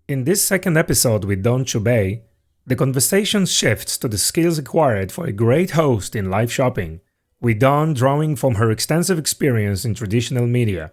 In this second episode with Dawn Chubai, the conversation shifts to the skills required for a great host in live shopping, with Dawn drawing from her extensive experience in traditional media.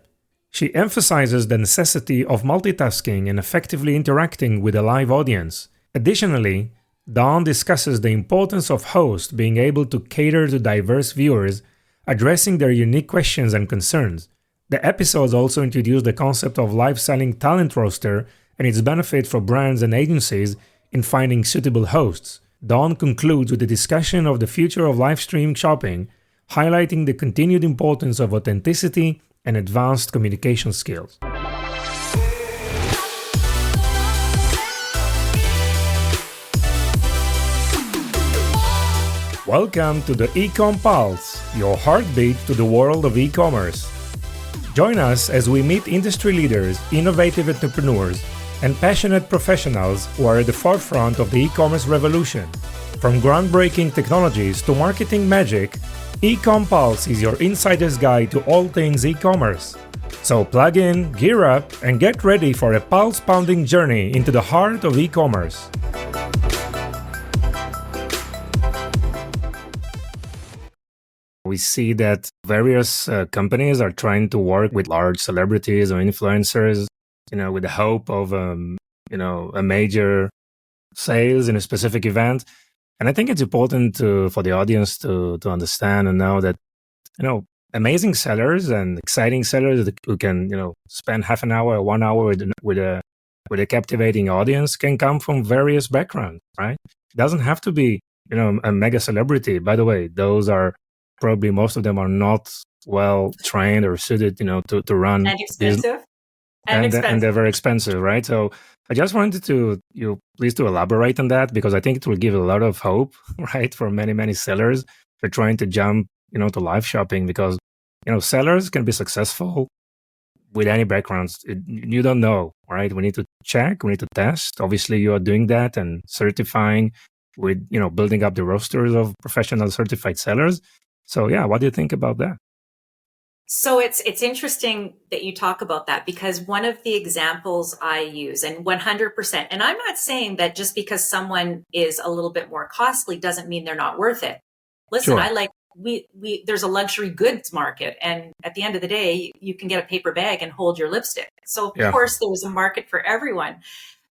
She emphasizes the necessity of multitasking and effectively interacting with a live audience. Additionally, Dawn discusses the importance of hosts being able to cater to diverse viewers, addressing their unique questions and concerns. The episodes also introduce the concept of live selling talent roster and its benefit for brands and agencies in finding suitable hosts. Dawn concludes with a discussion of the future of live streaming shopping, highlighting the continued importance of authenticity and advanced communication skills. Welcome to the Ecom Pulse, your heartbeat to the world of e-commerce. Join us as we meet industry leaders, innovative entrepreneurs, and passionate professionals who are at the forefront of the e-commerce revolution. From groundbreaking technologies to marketing magic, Ecom Pulse is your insider's guide to all things e-commerce. So plug in, gear up, and get ready for a pulse-pounding journey into the heart of e-commerce. We see that various companies are trying to work with large celebrities or influencers, with the hope of, a major sales in a specific event. And I think it's important for the audience to understand and know that, amazing sellers and exciting sellers who can, spend half an hour or 1 hour with a captivating audience can come from various backgrounds, right? It doesn't have to be, a mega celebrity. By the way, those are probably most of them are not well trained or suited, to run. And expensive. And they're very expensive, right? So I just wanted to please to elaborate on that, because I think it will give a lot of hope, right, for many sellers who are trying to jump, to live shopping, because sellers can be successful with any backgrounds. You don't know, right? We need to check, we need to test. Obviously, you are doing that and certifying with building up the rosters of professional certified sellers. So yeah, what do you think about that? So it's interesting that you talk about that, because one of the examples I use, and 100%, and I'm not saying that just because someone is a little bit more costly doesn't mean they're not worth it. Listen, Sure. there's a luxury goods market, and at the end of the day, you can get a paper bag and hold your lipstick. So of course there's a market for everyone.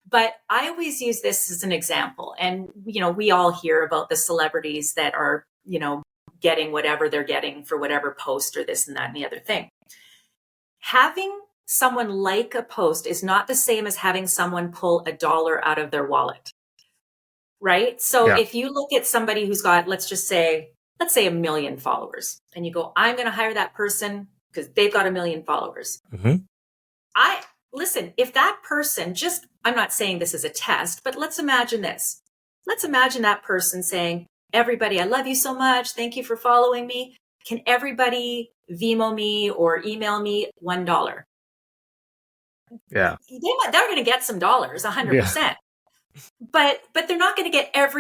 But I always use this as an example. And, we all hear about the celebrities that are, getting whatever they're getting for whatever post or this and that and the other thing. Having someone like a post is not the same as having someone pull $1 out of their wallet, right? So if you look at somebody who's got, let's say 1 million followers, and you go, I'm going to hire that person because they've got 1 million followers. Mm-hmm. Listen, if that person I'm not saying this is a test, but let's imagine this. Let's imagine that person saying, everybody, I love you so much. Thank you for following me. Can everybody Venmo me or email me $1? Yeah. They're going to get some dollars, 100%. Yeah. But they're not going to get they're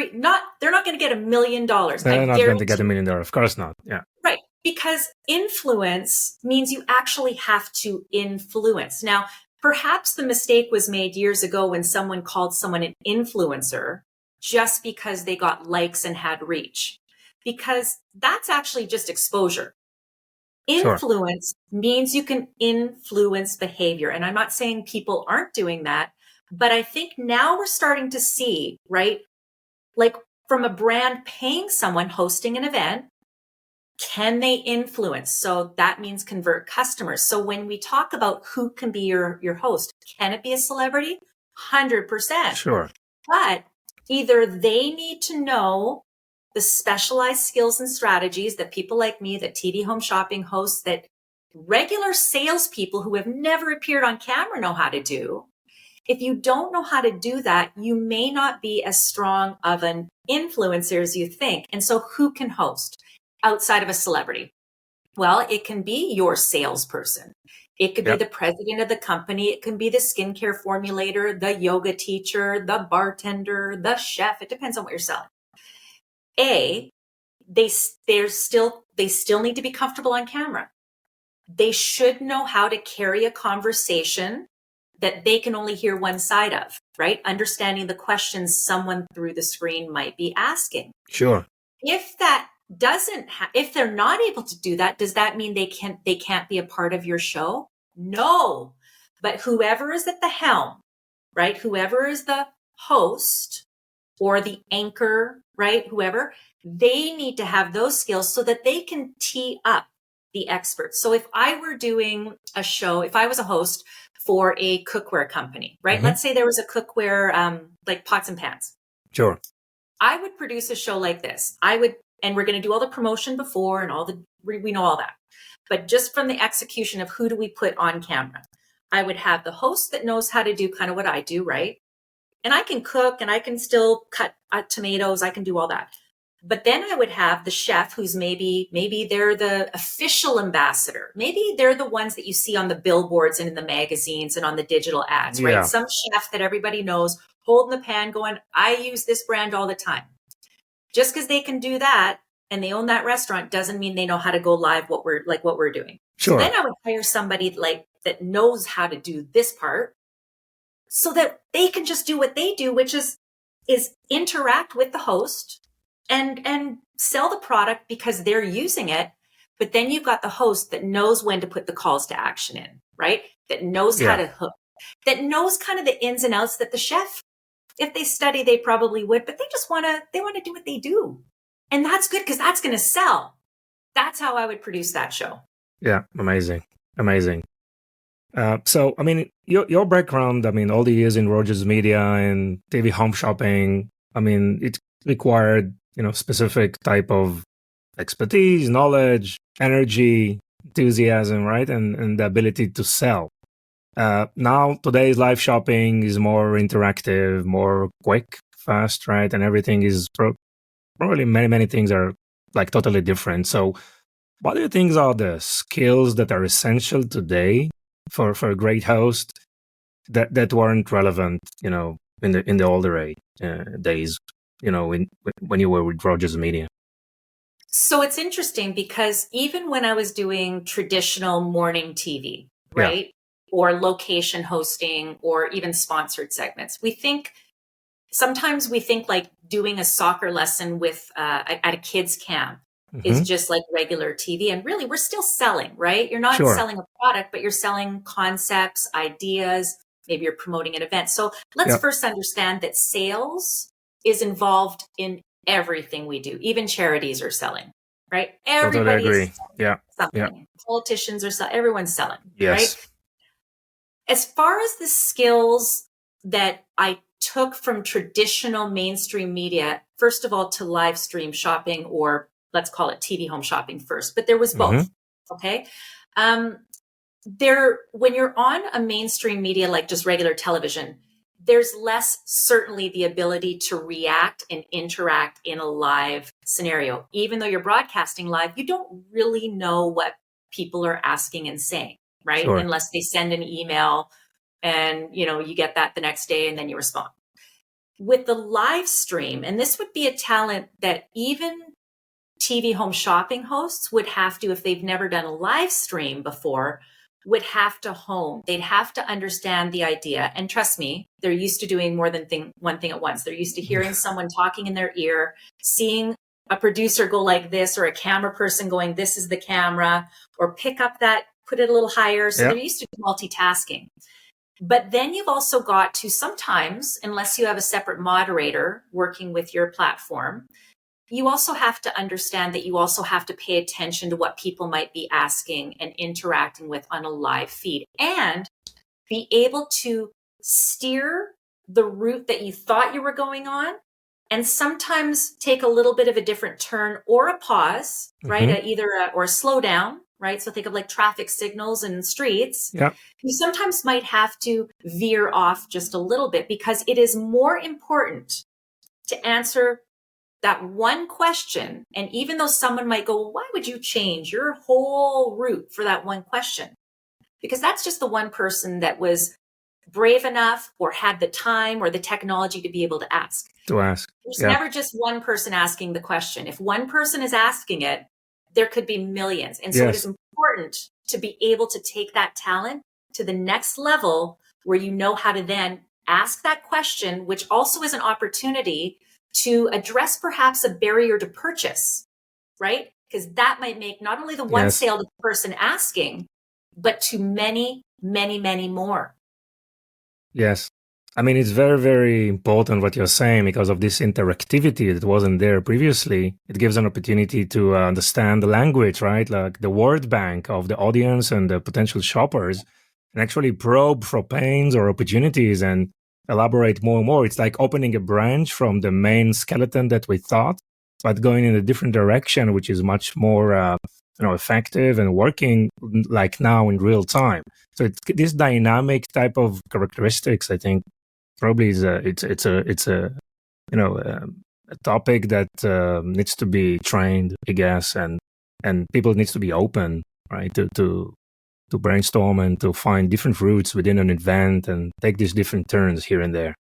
not going to get $1 million. They're not going to get $1 million. Of course not. Yeah. Right. Because influence means you actually have to influence. Now, perhaps the mistake was made years ago when someone called someone an influencer just because they got likes and had reach, because that's actually just exposure. Influence means you can influence behavior. And I'm not saying people aren't doing that, but I think now we're starting to see, right? Like from a brand paying someone hosting an event, can they influence? So that means convert customers. So when we talk about who can be your host, can it be a celebrity? 100%. Sure. But either they need to know the specialized skills and strategies that people like me, that TV home shopping hosts, that regular salespeople who have never appeared on camera know how to do. If you don't know how to do that, you may not be as strong of an influencer as you think. And so who can host outside of a celebrity? Well, it can be your salesperson. It could be the president of the company. It can be the skincare formulator, the yoga teacher, the bartender, the chef. It depends on what you're selling. They still need to be comfortable on camera. They should know how to carry a conversation that they can only hear one side of, right? Understanding the questions someone through the screen might be asking. Sure. If that if they're not able to do that, does that mean they can't be a part of your show? No. But whoever is at the helm, right? Whoever is the host or the anchor, right? Whoever, they need to have those skills so that they can tee up the experts. So if I were doing a show, if I was a host for a cookware company, right? Mm-hmm. Let's say there was a cookware, like pots and pans. Sure. I would produce a show like this. And we're going to do all the promotion before and we know all that. But just from the execution of who do we put on camera, I would have the host that knows how to do kind of what I do, right? And I can cook and I can still cut tomatoes. I can do all that. But then I would have the chef who's maybe they're the official ambassador. Maybe they're the ones that you see on the billboards and in the magazines and on the digital ads, right? Yeah. Some chef that everybody knows holding the pan going, I use this brand all the time. Just because they can do that and they own that restaurant doesn't mean they know how to go live what we're doing. Sure. So then I would hire somebody that knows how to do this part so that they can just do what they do, which is interact with the host and sell the product because they're using it. But then you've got the host that knows when to put the calls to action in, right? That knows how to hook, that knows kind of the ins and outs that the chef, if they study, they probably would, but they want to do what they do. And that's good because that's going to sell. That's how I would produce that show. Yeah. Amazing. So, I mean, your background, I mean, all the years in Rogers Media and TV home shopping, I mean, it required, specific type of expertise, knowledge, energy, enthusiasm, right? And the ability to sell. Now, today's live shopping is more interactive, more quick, fast, right? And everything is probably many things are like totally different. So what do you think are the skills that are essential today for a great host that weren't relevant, in the older days, when you were with Rogers Media? So it's interesting because even when I was doing traditional morning TV, right? Yeah. Or location hosting or even sponsored segments, sometimes we think like doing a soccer lesson with at a kids camp is just like regular TV. And really, we're still selling, right? You're not selling a product, but you're selling concepts, ideas. Maybe you're promoting an event. So let's first understand that sales is involved in everything we do. Even charities are selling, right? Everybody is selling something. Yeah. Politicians are selling. Everyone's selling, right? As far as the skills that I took from traditional mainstream media, first of all, to live stream shopping, or let's call it TV home shopping first, but there was both. Okay. When you're on a mainstream media, like just regular television, there's less certainly the ability to react and interact in a live scenario. Even though you're broadcasting live, you don't really know what people are asking and saying, right? Sure. Unless they send an email and, you get that the next day and then you respond. With the live stream, and this would be a talent that even TV home shopping hosts would have to, if they've never done a live stream before, would have to hone. They'd have to understand the idea. And trust me, they're used to doing more than one thing at once. They're used to hearing someone talking in their ear, seeing a producer go like this, or a camera person going, this is the camera, or pick up that, put it a little higher. So they're used to multitasking. But then you've also got to sometimes, unless you have a separate moderator working with your platform, you also have to understand that you also have to pay attention to what people might be asking and interacting with on a live feed, and be able to steer the route that you thought you were going on, and sometimes take a little bit of a different turn or a pause, right? Or a slow down, right? So think of like traffic signals and streets. Yeah. You sometimes might have to veer off just a little bit because it is more important to answer that one question. And even though someone might go, well, why would you change your whole route for that one question? Because that's just the one person that was brave enough or had the time or the technology to be able to ask. There's never just one person asking the question. If one person is asking it, there could be millions. And so it is important to be able to take that talent to the next level where you know how to then ask that question, which also is an opportunity to address perhaps a barrier to purchase, right? Because that might make not only the one Yes. sale to the person asking, but to many, many, many more. Yes. I mean, it's very, very important what you're saying because of this interactivity that wasn't there previously. It gives an opportunity to understand the language, right? Like the word bank of the audience and the potential shoppers, and actually probe for pains or opportunities and elaborate more and more. It's like opening a branch from the main skeleton that we thought, but going in a different direction, which is much more effective and working like now in real time. So this dynamic type of characteristics, I think, probably is a a topic that needs to be trained, I guess, and people needs to be open, right, to brainstorm and to find different routes within an event and take these different turns here and there.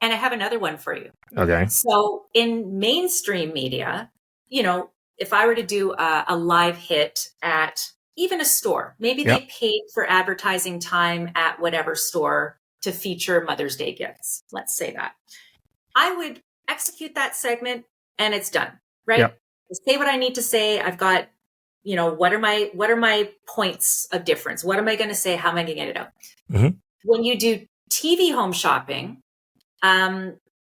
And I have another one for you. Okay. So in mainstream media, if I were to do a live hit at even a store, maybe they paid for advertising time at whatever store to feature Mother's Day gifts. Let's say that. I would execute that segment and it's done, right? Yep. I say what I need to say. I've got, what are my points of difference? What am I going to say? How am I going to get it out? Mm-hmm. When you do TV home shopping,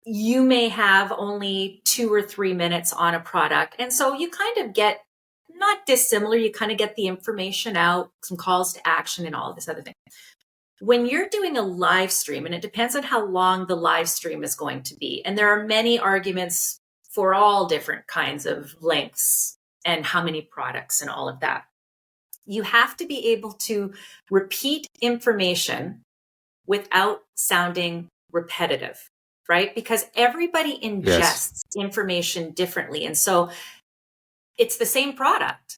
you may have only 2 or 3 minutes on a product. And so you kind of get not dissimilar. You kind of get the information out, some calls to action and all of this other thing. When you're doing a live stream, and it depends on how long the live stream is going to be, and there are many arguments for all different kinds of lengths and how many products and all of that, you have to be able to repeat information without sounding repetitive, right? Because everybody ingests information differently. And so it's the same product.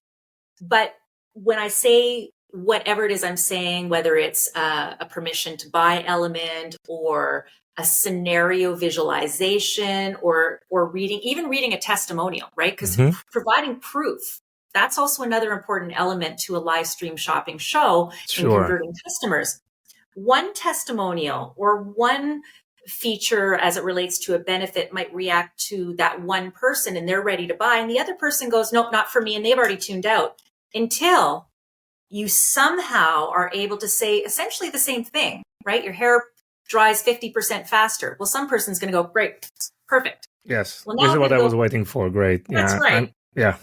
But when I say whatever it is I'm saying, whether it's a permission to buy element or a scenario visualization or reading a testimonial, right? Because providing proof, that's also another important element to a live stream shopping show in converting customers. One testimonial or one feature as it relates to a benefit might react to that one person and they're ready to buy. And the other person goes, nope, not for me. And they've already tuned out until you somehow are able to say essentially the same thing, right? Your hair dries 50% faster. Well, some person's going to go, great, perfect. Yes. Well, this is what I was waiting for. Great. That's right. 50%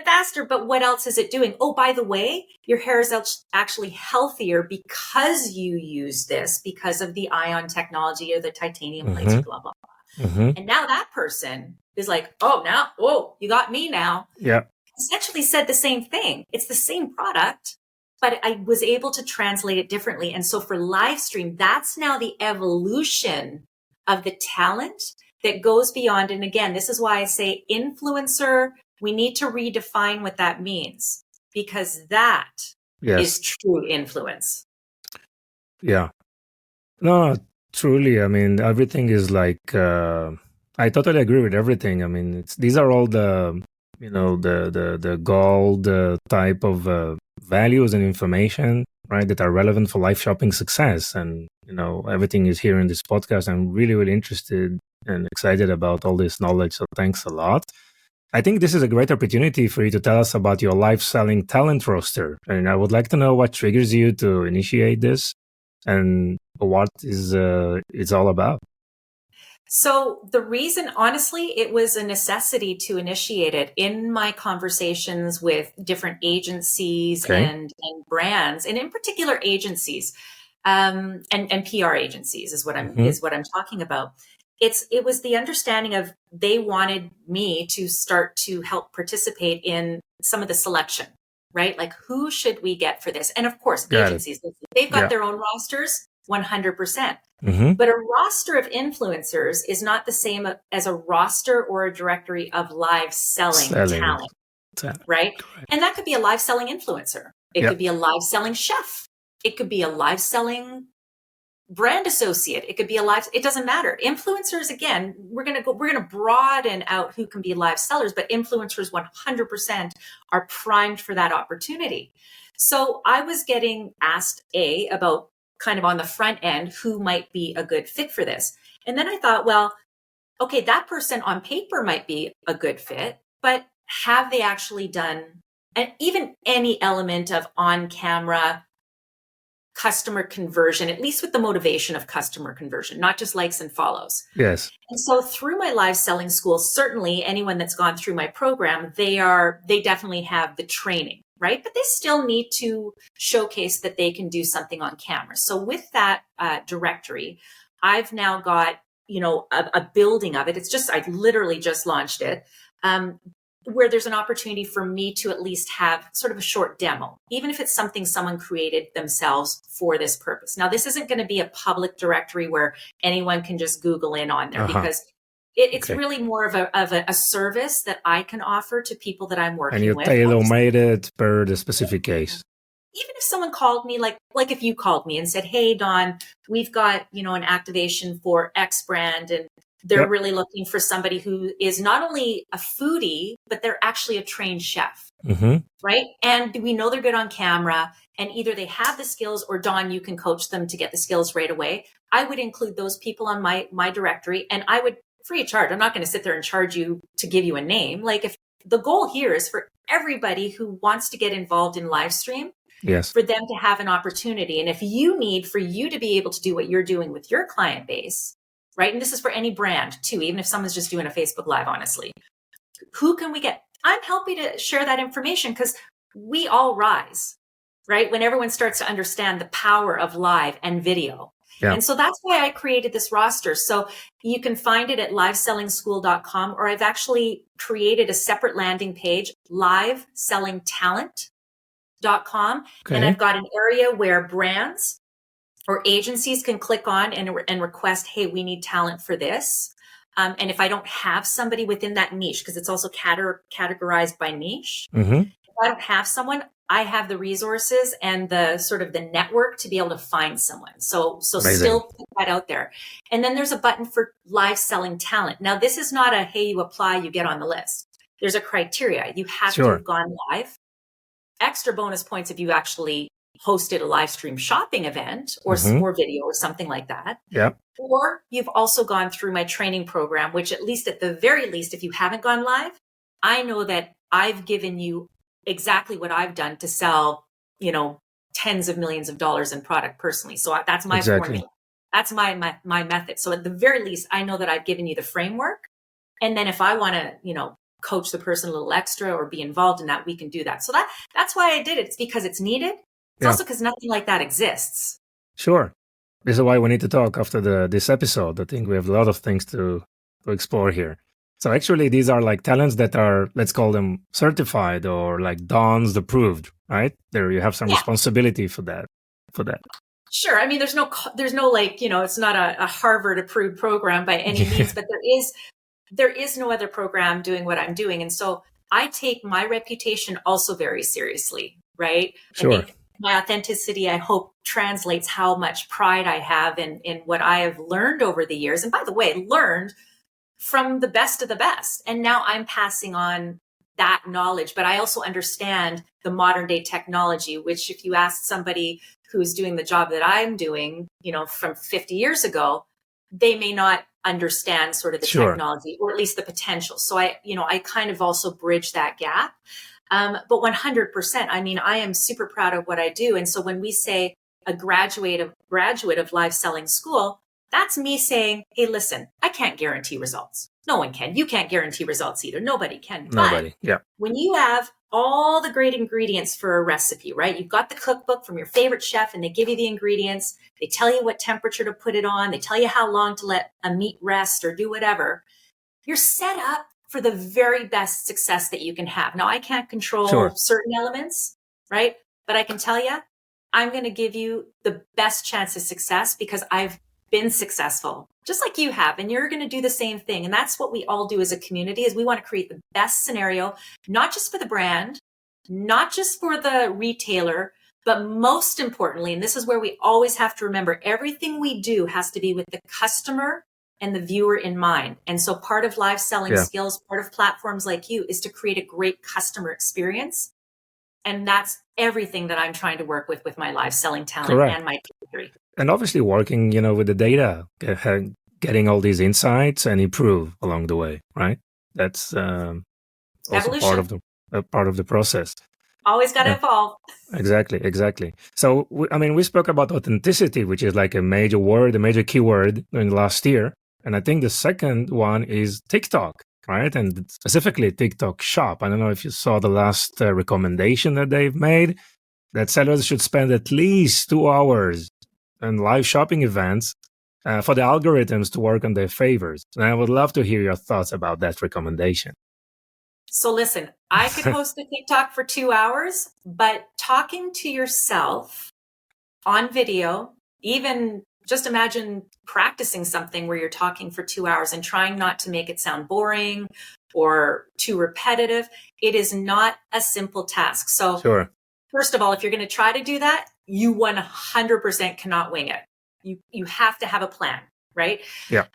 faster, but what else is it doing? Oh, by the way, your hair is actually healthier because you use this, because of the ion technology or the titanium laser, blah, blah, blah. And now that person is like, you got me now. Yeah. Essentially said the same thing. It's the same product, but I was able to translate it differently. And so for live stream, that's now the evolution of the talent that goes beyond. And again, this is why I say influencer, we need to redefine what that means, because that is true influence. Yeah. No, truly. I mean, everything is like, I totally agree with everything. I mean, these are all the gold type of values and information, right, that are relevant for live shopping success. And, everything is here in this podcast. I'm really, really interested and excited about all this knowledge. So thanks a lot. I think this is a great opportunity for you to tell us about your live selling talent roster. And I would like to know what triggers you to initiate this and what is it's all about. So the reason, honestly, it was a necessity to initiate it in my conversations with different agencies and brands, and in particular agencies and PR agencies is what I'm talking about. It was the understanding of they wanted me to start to help participate in some of the selection, right? Like, who should we get for this? And of course, agencies, they've got their own rosters, 100%. But a roster of influencers is not the same as a roster or a directory of live selling talent, right? And that could be a live selling influencer. It could be a live selling chef. It could be a live selling brand associate. It could be it doesn't matter. Influencers, again, we're going to broaden out who can be live sellers, but influencers 100% are primed for that opportunity. So I was getting asked about kind of on the front end who might be a good fit for this. And then I thought, well, okay, that person on paper might be a good fit, but have they actually done even any element of on-camera customer conversion, at least with the motivation of customer conversion, not just likes and follows? Yes. And so through my live selling school, certainly anyone that's gone through my program, they definitely have the training, right? But they still need to showcase that they can do something on camera. So with that directory, I've now got, a building of it. I literally just launched it, where there's an opportunity for me to at least have sort of a short demo, even if it's something someone created themselves for this purpose. Now, this isn't going to be a public directory where anyone can just Google in on there, because it's really more of a service that I can offer to people that I'm working with. And you tailor-made it per the specific case. Even if someone called me, like if you called me and said, hey, Dawn, we've got, an activation for X brand, and they're really looking for somebody who is not only a foodie, but they're actually a trained chef, right? And we know they're good on camera, and either they have the skills, or Dawn, you can coach them to get the skills right away. I would include those people on my directory, and I would, free of charge. I'm not going to sit there and charge you to give you a name. Like, if the goal here is for everybody who wants to get involved in live stream, for them to have an opportunity. And if you need for you to be able to do what you're doing with your client base, right? And this is for any brand too, even if someone's just doing a Facebook Live, honestly, who can we get? I'm happy to share that information, because we all rise, right? When everyone starts to understand the power of live and video. And so that's why I created this roster. So you can find it at livesellingSchool.com, or I've actually created a separate landing page, livesellingtalent.com. And I've got an area where brands or agencies can click on and request, hey, we need talent for this. And if I don't have somebody within that niche, because it's also categorized by niche, if I don't have someone, I have the resources and the sort of the network to be able to find someone. So still put that out there. And then there's a button for live selling talent. Now, this is not a, hey, you apply, you get on the list. There's a criteria. You have to have gone live. Extra bonus points if you actually hosted a live stream shopping event or video or something like that. Or you've also gone through my training program, which at the very least, if you haven't gone live, I know that I've given you exactly what I've done to sell, tens of millions of dollars in product personally. So that's my formula. That's my method. So at the very least, I know that I've given you the framework. And then if I want to, coach the person a little extra or be involved in that, we can do that. So that's why I did it. It's because it's needed. It's also because nothing like that exists. Sure. This is why we need to talk after this episode. I think we have a lot of things to explore here. So actually, these are like talents that are, let's call them certified, or like Dawn's approved, right? There you have some responsibility for that. Sure. I mean, there's no like, it's not a Harvard approved program by any means, but there is no other program doing what I'm doing. And so I take my reputation also very seriously, right? Sure. I think my authenticity, I hope, translates how much pride I have in what I have learned over the years. And by the way, learned from the best of the best. And now I'm passing on that knowledge, but I also understand the modern day technology, which if you ask somebody who's doing the job that I'm doing, from 50 years ago, they may not understand sort of the technology, or at least the potential. So I kind of also bridge that gap. But 100%, I mean, I am super proud of what I do. And so when we say a graduate of live selling school, that's me saying, hey, listen, I can't guarantee results. No one can. You can't guarantee results either. Nobody can. Nobody. But when you have all the great ingredients for a recipe, right? You've got the cookbook from your favorite chef, and they give you the ingredients. They tell you what temperature to put it on. They tell you how long to let a meat rest or do whatever. You're set up for the very best success that you can have. Now, I can't control certain elements, right? But I can tell you, I'm going to give you the best chance of success because I've been successful, just like you have, and you're going to do the same thing. And that's what we all do as a community, is we want to create the best scenario, not just for the brand, not just for the retailer, but most importantly, and this is where we always have to remember, everything we do has to be with the customer and the viewer in mind. And so part of live selling skills, part of platforms like you, is to create a great customer experience And that's everything that I'm trying to work with my live selling talent Correct. and my theory. And obviously working, with the data, getting all these insights and improve along the way, right? That's also Evolution. part of the process. Always got to evolve. Exactly. So, we spoke about authenticity, which is like a major word, a major keyword in the last year. And I think the second one is TikTok, right? And specifically TikTok Shop. I don't know if you saw the last recommendation that they've made, that sellers should spend at least 2 hours on live shopping events for the algorithms to work on their favors. And I would love to hear your thoughts about that recommendation. So listen, I could host a TikTok for 2 hours, but talking to yourself on video, even just imagine practicing something where you're talking for 2 hours and trying not to make it sound boring or too repetitive. It is not a simple task. So Sure. First of all, if you're going to try to do that, you 100% cannot wing it. You have to have a plan, right? Yeah.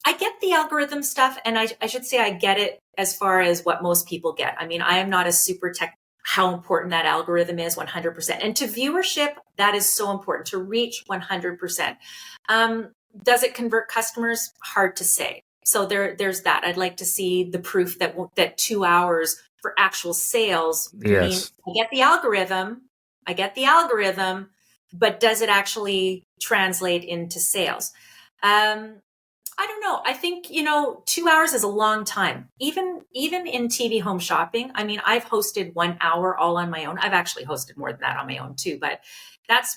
I get the algorithm stuff, and I should say I get it as far as what most people get. I mean, I am not a super tech, how important that algorithm is 100%. And to viewership, that is so important to reach 100%. Does it convert customers? Hard to say. So there's that. I'd like to see the proof that 2 hours for actual sales means I get the algorithm, but does it actually translate into sales? I don't know. I think, 2 hours is a long time. Even in TV home shopping, I mean, I've hosted 1 hour all on my own. I've actually hosted more than that on my own too, but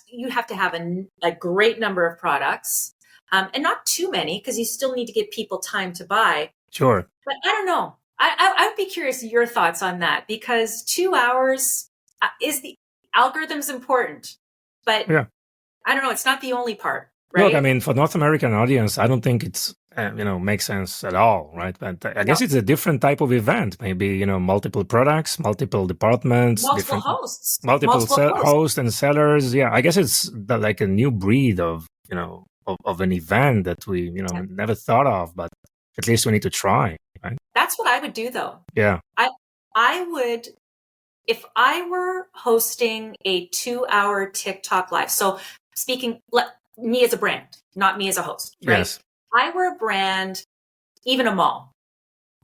you have to have a great number of products, and not too many, because you still need to give people time to buy. Sure. But I don't know. I would be curious your thoughts on that, because 2 hours is the algorithm's important, but I don't know. It's not the only part. Right? Look, I mean, for North American audience, I don't think it's, makes sense at all, right? But I guess it's a different type of event. Maybe, multiple products, multiple departments, multiple hosts, multiple hosts and sellers. Yeah, I guess it's like a new breed of, of an event that we, never thought of, but at least we need to try, right? That's what I would do, though. Yeah. I would, if I were hosting a 2-hour TikTok live. So speaking, me as a brand, not me as a host, right? Yes. I were a brand, even a mall.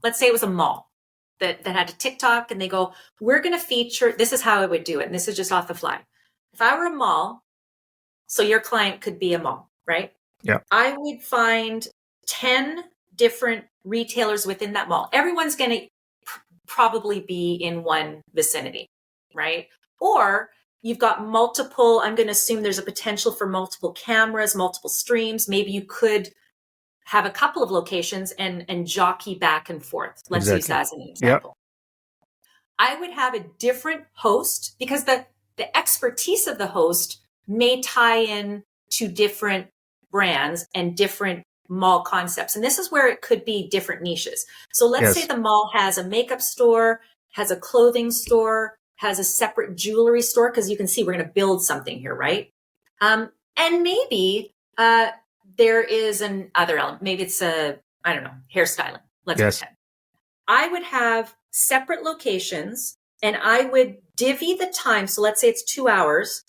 Let's say it was a mall that had a TikTok, and they go, we're going to feature, this is how I would do it. And this is just off the fly. If I were a mall, so your client could be a mall, right? Yeah. I would find 10 different retailers within that mall. Everyone's going to probably be in one vicinity, right? Or you've got multiple, I'm going to assume there's a potential for multiple cameras, multiple streams. Maybe you could have a couple of locations and jockey back and forth. Let's use that as an example. Yep. I would have a different host, because the expertise of the host may tie in to different brands and different mall concepts. And this is where it could be different niches. So let's say the mall has a makeup store, has a clothing store, has a separate jewelry store, because you can see we're going to build something here, right? And maybe there is another element. Maybe it's hairstyling. Let's pretend. I would have separate locations, and I would divvy the time. So let's say it's 2 hours.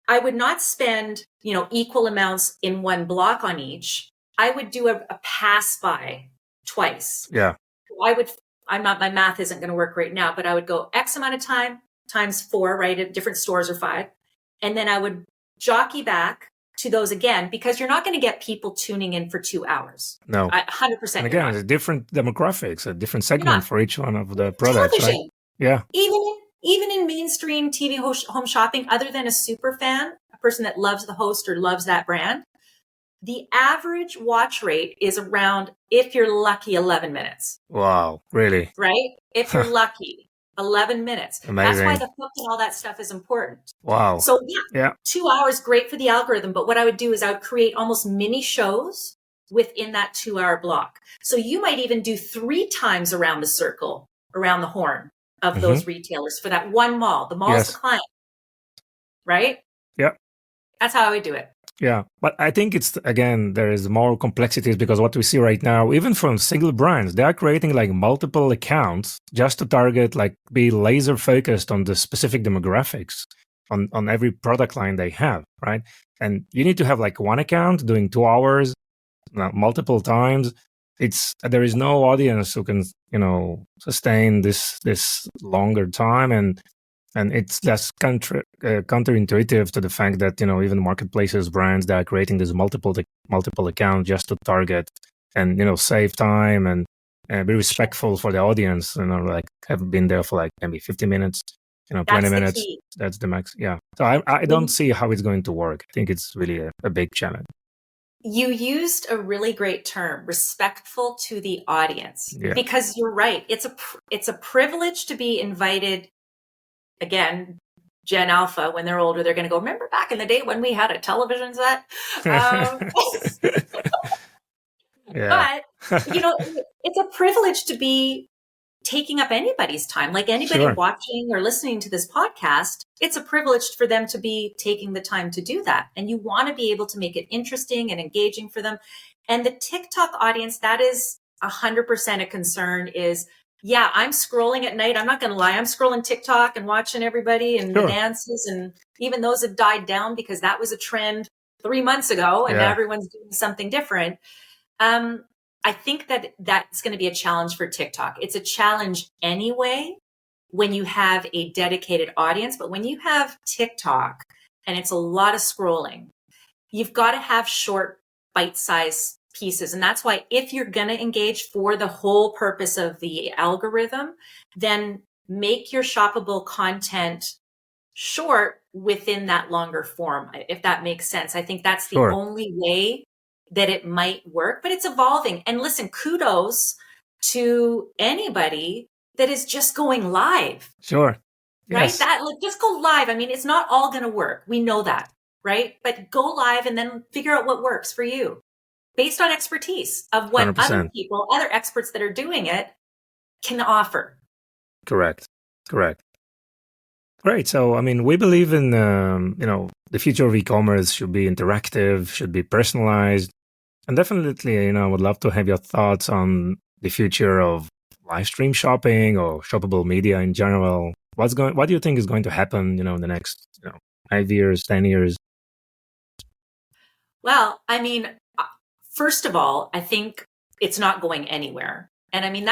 I would not spend, equal amounts in one block on each. I would do a pass by twice. Yeah. My math isn't going to work right now, but I would go X amount of time times 4, right, at different stores, or 5. And then I would jockey back to those again, because you're not going to get people tuning in for 2 hours. No. 100%. And again, it's different demographics, a different segment for each one of the products, television. Right? Yeah. Even in mainstream TV home shopping, other than a super fan, a person that loves the host or loves that brand, the average watch rate is around, if you're lucky, 11 minutes. Wow, really? Right? If you're lucky, 11 minutes. Amazing. That's why the hook and all that stuff is important. Wow. So 2 hours, great for the algorithm. But what I would do is I would create almost mini shows within that 2-hour block. So you might even do 3 times around the circle, around the horn of those retailers for that one mall. The mall is the client. Right? Yeah. That's how I would do it. Yeah, but I think it's, again, there is more complexities because what we see right now, even from single brands, they are creating like multiple accounts just to target, like be laser focused on the specific demographics on every product line they have, right? And you need to have like one account doing 2 hours multiple times. It's there is no audience who can sustain this longer time, and it's less counterintuitive to the fact that even marketplaces, brands that are creating this multiple accounts just to target and save time and be respectful for the audience. Like have been there for like maybe 50 minutes, 20 That's the minutes. key. That's the max. Yeah. So I don't see how it's going to work. I think it's really a big challenge. You used a really great term, respectful to the audience, Yeah. because you're right. It's a privilege to be invited. Again, Gen Alpha, when they're older, they're going to go, remember back in the day when we had a television set? Yeah. But, it's a privilege to be taking up anybody's time. Like anybody Sure. watching or listening to this podcast, it's a privilege for them to be taking the time to do that. And you want to be able to make it interesting and engaging for them. And the TikTok audience, that is 100% a concern is, yeah, I'm scrolling at night. I'm not going to lie. I'm scrolling TikTok and watching everybody and Sure. the dances. And even those have died down because that was a trend 3 months ago and Yeah. everyone's doing something different. I think that that's going to be a challenge for TikTok. It's a challenge anyway when you have a dedicated audience, but when you have TikTok and it's a lot of scrolling, you've got to have short bite-sized pieces. And that's why if you're going to engage for the whole purpose of the algorithm, then make your shoppable content short within that longer form, if that makes sense. I think that's the Sure. only way that it might work, but it's evolving. And listen, kudos to anybody that is just going live. Sure. Right? Yes. Just go live. I mean, it's not all going to work. We know that, right? But go live and then figure out what works for you based on expertise of what 100%. other experts that are doing it can offer. Correct. Great. So, I mean, we believe in, the future of e-commerce should be interactive, should be personalized. And definitely, I would love to have your thoughts on the future of live stream shopping or shoppable media in general. What do you think is going to happen, in the next, 5 years, 10 years? Well, I mean, first of all, I think it's not going anywhere. And I mean,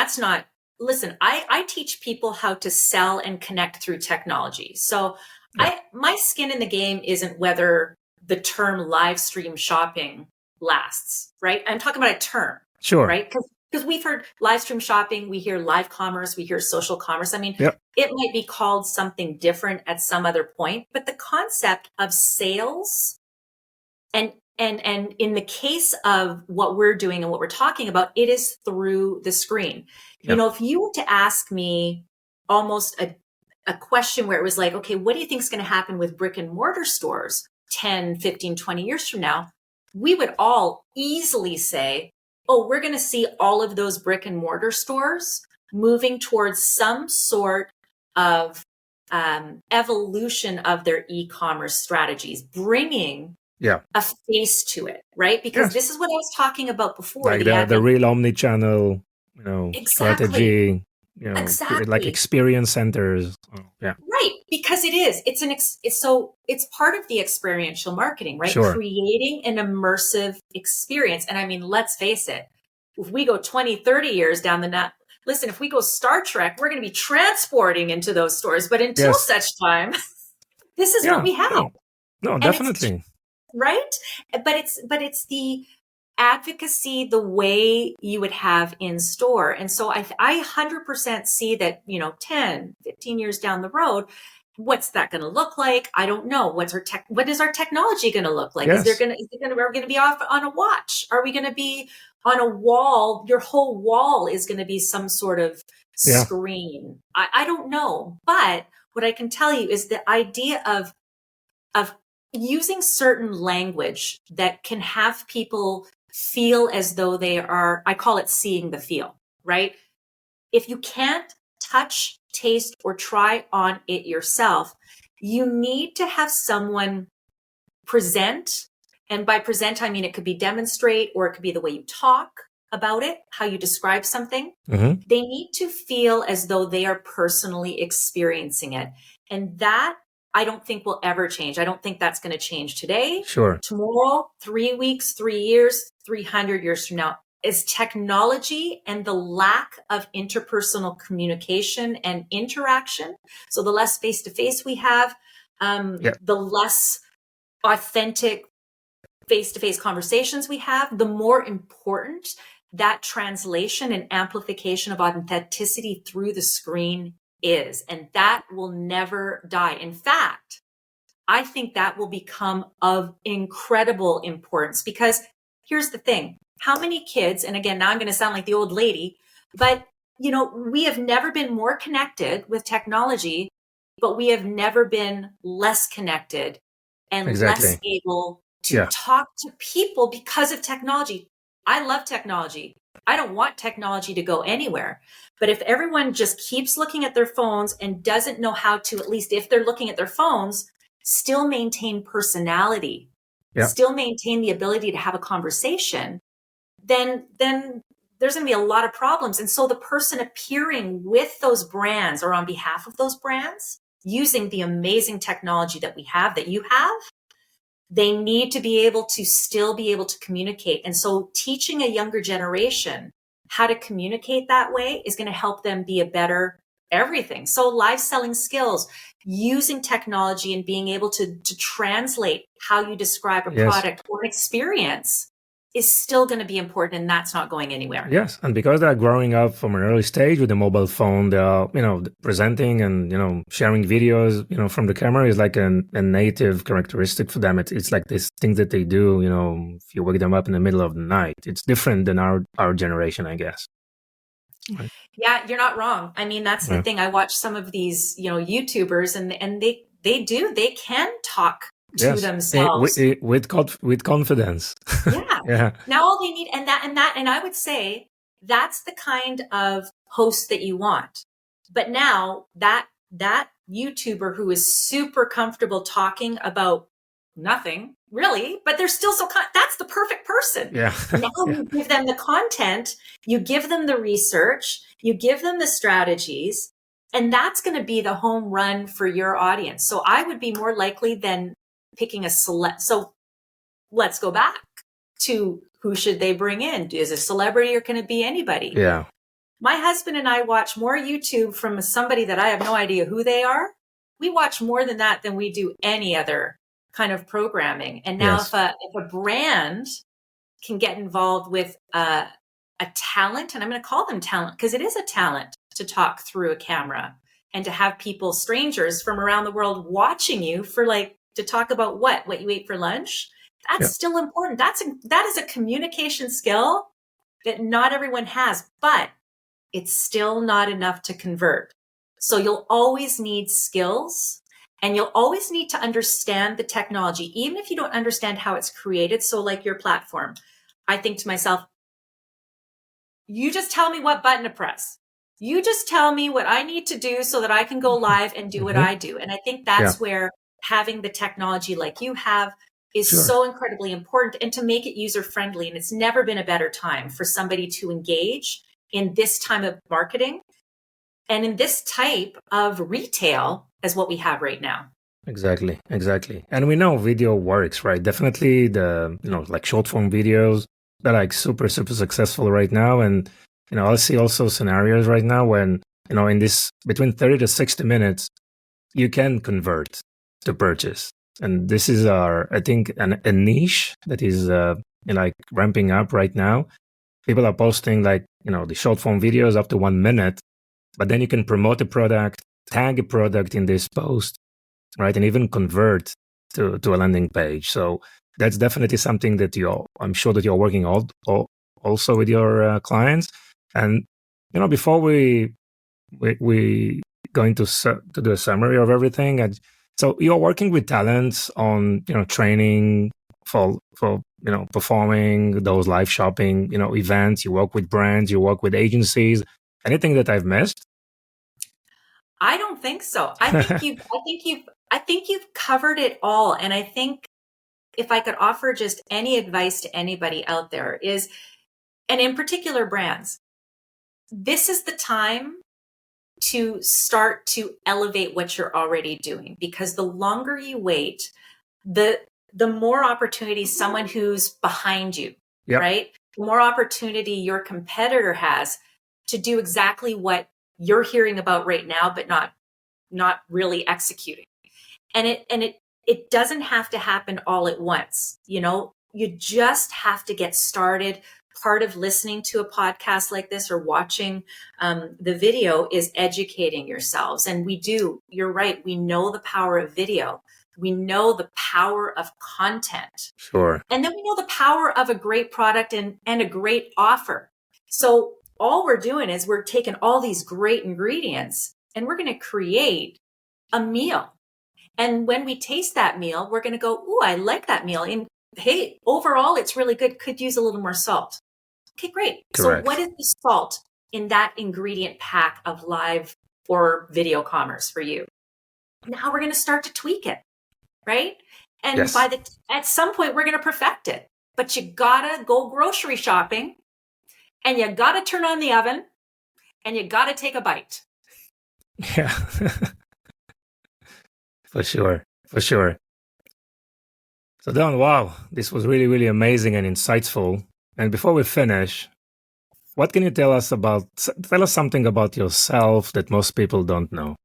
listen, I teach people how to sell and connect through technology. So Yeah. my skin in the game isn't whether the term live stream shopping lasts, right? I'm talking about a term, Sure. right? Because we've heard live stream shopping, we hear live commerce, we hear social commerce. I mean, Yep. It might be called something different at some other point, but the concept of sales and in the case of what we're doing and what we're talking about, it is through the screen. Yep. If you were to ask me almost a question where it was like, okay, what do you think is going to happen with brick and mortar stores 10, 15, 20 years from now? We would all easily say, oh, we're going to see all of those brick and mortar stores moving towards some sort of evolution of their e-commerce strategies, bringing a face to it, right? Because this is what I was talking about before. Like the real omni-channel, strategy, Exactly. like experience centers. Yeah. Right. Because it is. It's part of the experiential marketing, right? Sure. Creating an immersive experience. And I mean, let's face it, if we go 20, 30 years down the net, listen, if we go Star Trek, we're going to be transporting into those stores. But until such time, this is what we have. No, definitely. Right. But it's the advocacy, the way you would have in store. And so I 100% see that, 10, 15 years down the road, what's that going to look like? I don't know. What is our technology going to look like? Are we going to be off on a watch? Are we going to be on a wall? Your whole wall is going to be some sort of screen. I don't know. But what I can tell you is the idea of using certain language that can have people feel as though they are, I call it seeing the feel, right? If you can't touch, taste, or try on it yourself, you need to have someone present And by present, I mean, it could be demonstrate, or it could be the way you talk about it, how you describe something. Mm-hmm. They need to feel as though they are personally experiencing it. And that I don't think will ever change. I don't think that's going to change today, Sure. tomorrow, 3 weeks, 3 years, 300 years from now. Is technology and the lack of interpersonal communication and interaction. So the less face-to-face we have, the less authentic face-to-face conversations we have, the more important that translation and amplification of authenticity through the screen is. And that will never die. In fact, I think that will become of incredible importance, because here's the thing. How many kids, and again, now I'm going to sound like the old lady, but we have never been more connected with technology, but we have never been less connected and less able to talk to people because of technology. I love technology. I don't want technology to go anywhere. But if everyone just keeps looking at their phones and doesn't know how to, at least if they're looking at their phones, still maintain personality, still maintain the ability to have a conversation, then there's going to be a lot of problems. And so the person appearing with those brands or on behalf of those brands, using the amazing technology that we have, that you have, they need to be able to still be able to communicate. And so teaching a younger generation how to communicate that way is going to help them be a better everything. So live selling skills, using technology and being able to translate how you describe a product or an experience is still going to be important, and that's not going anywhere. Yes, and because they're growing up from an early stage with the mobile phone, they are, presenting and, sharing videos, from the camera is like a native characteristic for them. It's like this thing that they do, if you wake them up in the middle of the night. It's different than our generation, I guess. Right. Yeah, you're not wrong. I mean, that's the thing. I watch some of these, YouTubers, and they can talk to themselves with confidence. Yeah. Now all they need, and I would say that's the kind of host that you want. But now that YouTuber who is super comfortable talking about nothing really, but they're still that's the perfect person. Yeah. Now you give them the content, you give them the research, you give them the strategies, and that's going to be the home run for your audience. So I would be more likely than picking a select. So let's go back to who should they bring in? Is it a celebrity or can it be anybody? Yeah. My husband and I watch more YouTube from somebody that I have no idea who they are. We watch more than that than we do any other kind of programming. And now if a brand can get involved with a talent, and I'm going to call them talent because it is a talent to talk through a camera and to have people, strangers from around the world watching you for to talk about what you ate for lunch. That's still important. That is a communication skill that not everyone has, but it's still not enough to convert. So you'll always need skills, and you'll always need to understand the technology, even if you don't understand how it's created. So like your platform, I think to myself, you just tell me what button to press. You just tell me what I need to do so that I can go live and do what I do. And I think that's where having the technology like you have is so incredibly important, and to make it user-friendly. And it's never been a better time for somebody to engage in this time of marketing and in this type of retail as what we have right now. Exactly. And we know video works, right? Definitely the, like short form videos, they're like super, super successful right now. And, I see also scenarios right now when, in this between 30 to 60 minutes, you can convert to purchase. And this is I think, a niche that is like ramping up right now. People are posting the short form videos up to 1 minute, but then you can promote a product, tag a product in this post, right? And even convert to a landing page. So that's definitely something that I'm sure that you're working also with your clients. And, before we going to do a summary of everything, so you're working with talents on, training for performing those live shopping, events. You work with brands, you work with agencies. Anything that I've missed? I don't think so. I think you've covered it all. And I think if I could offer just any advice to anybody out there is, and in particular brands, this is the time to start to elevate what you're already doing, because the longer you wait, the more opportunity someone who's behind you, right? The more opportunity your competitor has to do exactly what you're hearing about right now, but not really executing. And it doesn't have to happen all at once. You just have to get started. Part of listening to a podcast like this or watching the video is educating yourselves. And you're right. We know the power of video. We know the power of content. Sure. And then we know the power of a great product and a great offer. So all we're doing is we're taking all these great ingredients and we're going to create a meal. And when we taste that meal, we're going to go, ooh, I like that meal. And hey, overall, it's really good. Could use a little more salt. Okay, great. Correct. So what is the salt in that ingredient pack of live or video commerce for you? Now we're going to start to tweak it, right? And yes. At some point, we're going to perfect it. But you got to go grocery shopping and you got to turn on the oven and you got to take a bite. Yeah. For sure. So Dawn, wow, this was really, really amazing and insightful. And before we finish, what can you tell us something about yourself that most people don't know?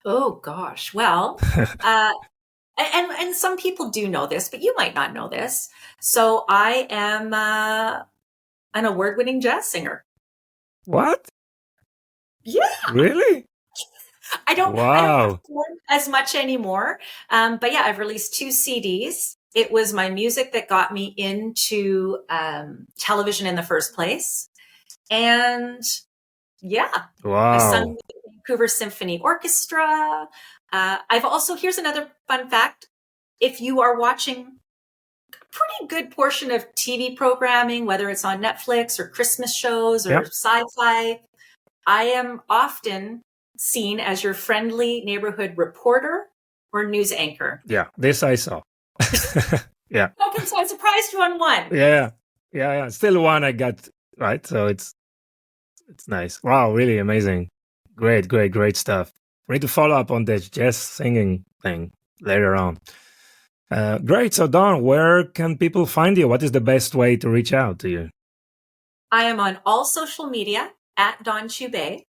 Oh gosh. Well, and some people do know this, but you might not know this. So I am an award-winning jazz singer. What? Yeah. Really? I don't perform as much anymore. But yeah, I've released 2 CDs. It was my music that got me into television in the first place. And yeah, I sung with the Vancouver Symphony Orchestra. Here's another fun fact. If you are watching a pretty good portion of TV programming, whether it's on Netflix or Christmas shows or sci-fi, I am often seen as your friendly neighborhood reporter or news anchor. Yeah, this I saw. Yeah. Okay, so I surprised you on one. Yeah. Still one I got right, so it's nice. Wow, really amazing. Great stuff. We need to follow up on this jazz singing thing later on. Great. So Dawn, where can people find you? What is the best way to reach out to you? I am on all social media at Dawn Chubai.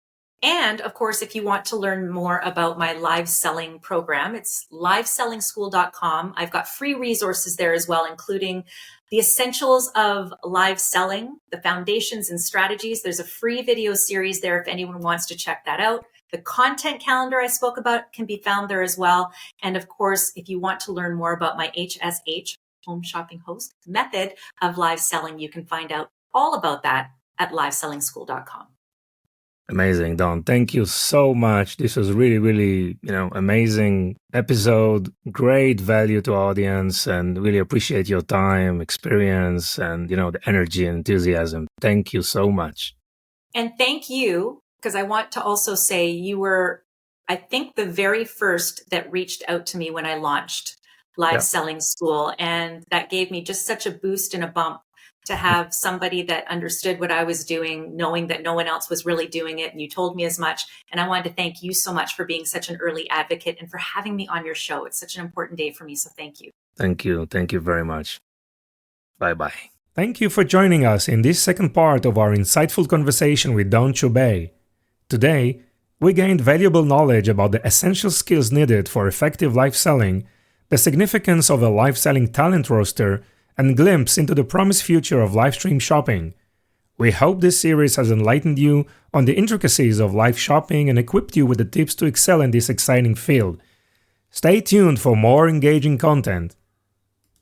And of course, if you want to learn more about my live selling program, it's livesellingSchool.com. I've got free resources there as well, including the essentials of live selling, the foundations and strategies. There's a free video series there if anyone wants to check that out. The content calendar I spoke about can be found there as well. And of course, if you want to learn more about my HSH, Home Shopping Host method of live selling, you can find out all about that at livesellingSchool.com. Amazing, Dawn. Thank you so much. This was really, really, amazing episode. Great value to our audience, and really appreciate your time, experience, and, the energy and enthusiasm. Thank you so much. And thank you, because I want to also say you were, I think, the very first that reached out to me when I launched Live Selling School. And that gave me just such a boost and a bump to have somebody that understood what I was doing, knowing that no one else was really doing it. And you told me as much. And I wanted to thank you so much for being such an early advocate and for having me on your show. It's such an important day for me. So thank you. Thank you. Thank you very much. Bye-bye. Thank you for joining us in this second part of our insightful conversation with Dawn Chubai. Today, we gained valuable knowledge about the essential skills needed for effective live selling, the significance of a live selling talent roster, and a glimpse into the promised future of live stream shopping. We hope this series has enlightened you on the intricacies of live shopping and equipped you with the tips to excel in this exciting field. Stay tuned for more engaging content.